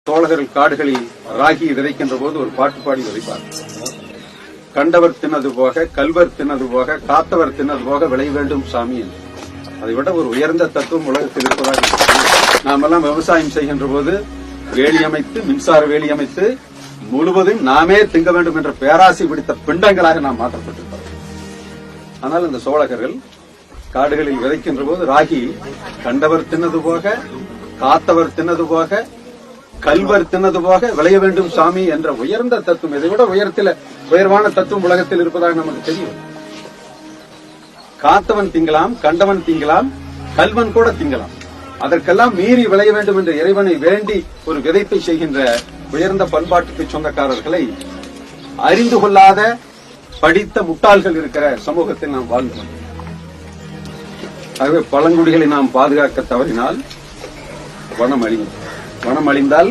சோழர்கள் காடுகளில் ராகி விதைக்கின்ற போது ஒரு பாட்டு பாடி விதைப்பார். கண்டவர் தின்னது போக, கல்வர் தின்னது போக, காத்தவர் தின்னது போக விளைய வேண்டும் சாமி என்று. அதை விட ஒரு உயர்ந்த தத்துவம் உலகத்தில் இருப்பதாக நாம் எல்லாம் விவசாயம் செய்கின்ற போது வேலி அமைத்து, மின்சார வேலி அமைத்து முழுவதும் நாமே திங்க வேண்டும் என்ற பேராசை பிடித்த பிண்டங்களாக நாம் மாற்றப்பட்டிருக்கிறோம். ஆனால் இந்த சோழகர்கள் காடுகளில் விதைக்கின்ற போது ராகி கண்டவர் தின்னது போக, காத்தவர் தின்னது போக, கல்வர் தின்னது போக விளைய வேண்டும் சாமி என்ற உயர்ந்த தத்துவம், இதை விட உயர்வான தத்துவம் உலகத்தில் இருப்பதாக நமக்கு தெரியும். காத்தவன் திங்கலாம், கண்டவன் திங்கலாம், கல்வன் கூட திங்கலாம். அதற்கெல்லாம் மீறி விளைய வேண்டும் என்ற இறைவனை வேண்டி ஒரு விதைப்பை செய்கின்ற உயர்ந்த பண்பாட்டுக்கு சொந்தக்காரர்களை அறிந்து கொள்ளாத படித்த முட்டாள்கள் இருக்கிற சமூகத்தில் நாம் வாழ்ந்தோம். ஆகவே பழங்குடிகளை நாம் பாதுகாக்க தவறினால் வனம் அழியும். வனம் அழிந்தால்